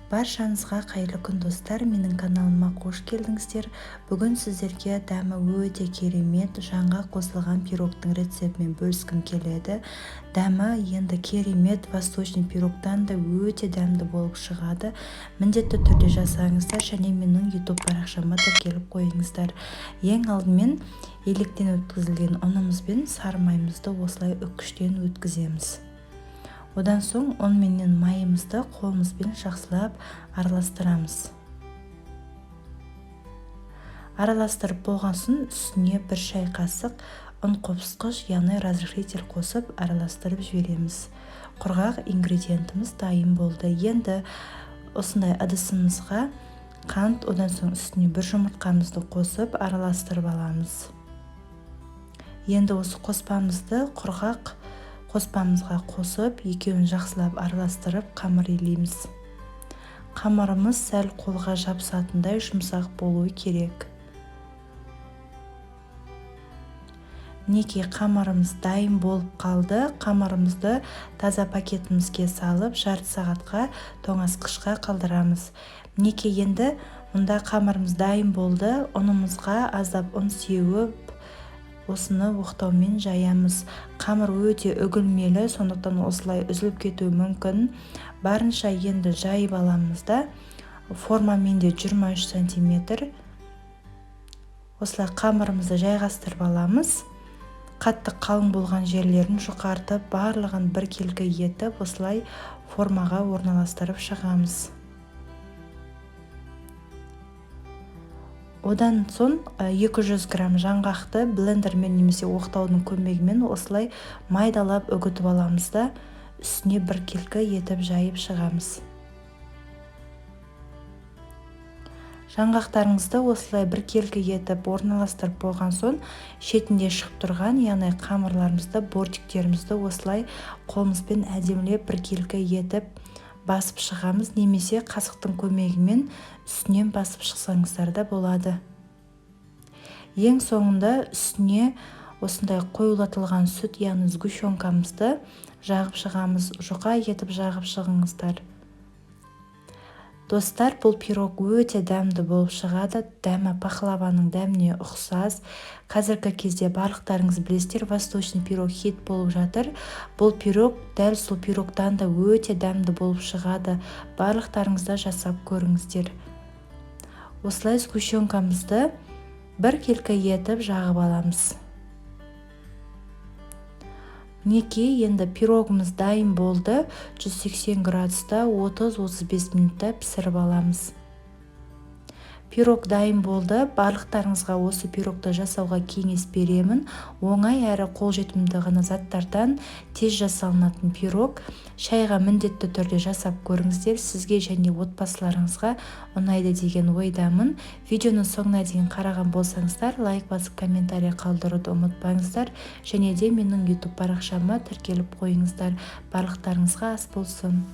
Баршаңызға қайырлы күн достар, менің каналыма қош келдіңіздер. Бүгін сіздерге дәмі өте керемет жаңға қосылған пирогтың рецептімен бөліскім келеді. Дәмі енді керемет восточный пирогтан да өте дәмді болып шығады. Міндетті түрде жасаңыздар және менің YouTube парақшама тіркеліп қойыңыздар. Ең алдымен електен өткізілген ұнымыз бен сары майымызды осылай үккіштен өткіземіз. Одан соң ұн менен майымызды қолымызбен жақсылап араластырамыз. Араластырып болған соң үстіне 1 шай қасық ұн қопсытқыш, яғни разрыхлитель қосып араластырып жібереміз. Құрғақ ингредиентіміз дайын болды. Енді осындай ыдысымызға қант, одан соң үстіне 1 жұмыртқамызды қосып араластырып аламыз. Енді осы қоспамызды құрғақ қоспамызға қосып, екеуін жақсылап араластырып қамыр илейміз. Қамырымыз сәл қолға жабысатындай жұмсақ болуы керек. Мінекей қамырымыз дайын болып қалды. Қамырымызды таза пакетімізге салып, жарты сағатқа тоңазытқышқа қалдырамыз. Мінекей енді мұнда қамырымыз дайын болды. Ұнымызға аздап ұн сеуіп, осыны оқтаумен жаямыз. Қамыр өте үгілмелі, сондықтан осылай үзіліп кетуі мүмкін. Барынша енді жайып аламыз да, формамен де 23 см. Осылай қамырымызды жайғастырып аламыз. Қатты қалың болған жерлерін жұқартып, барлығын біркелкі етіп, осылай формаға орналастырып шығамыз. Одан соң 200 грамм жаңғақты блендермен немесе оқтаудың көмегімен осылай майдалап үгітіп аламыз да, үстіне біркелкі етіп жайып шығамыз. Жаңғақтарыңызды осылай біркелкі етіп орналастырып болған соң, шетінде шығып тұрған, яғни қамырларымызды, бортиктерімізді осылай қолымызбен әдемілеп біркелкі етіп басып шығамыз, немесе қасықтың көмегімен үстінен басып шықсаңыздар да болады. Ең соңында үстіне осындай қоюлатылған сүт, яғни сгущенкамызды жағып шығамыз. Жұқа етіп жағып шығыңыздар. Достар, бұл пирог өте дәмді болып шығады. Дәмі пахлаваның дәміне ұқсас. Қазіргі кезде барлықтарыңыз білесіздер, восточный пирог хит болып жатыр. Бұл пирог дәл сол пирогтан да өте дәмді болып шығады. Барлықтарыңызда жасап көріңіздер. Осылай сгущенкамызды біркелкі етіп жағып аламыз. Мінекей, енді пирогымыз дайын болды. 180 градуста 30-35 минутта пісіріп аламыз. Пирог дайын болды. Барлықтарыңызға осы пирогты жасауға кеңес беремін. Оңай әрі қолжетімді ғана заттардан тез жасалынатын пирог. Шайға міндетті түрде жасап көріңіздер. Сізге және отбасыларыңызға ұнайды деген ойдамын. Видеоны соңына дейін қараған болсаңыздар, лайк басып комментарий қалдыруды ұмытпаңыздар. Және де менің YouTube парақшама тіркеліп қойыңыздар. Барлықтарыңызға ас болсын.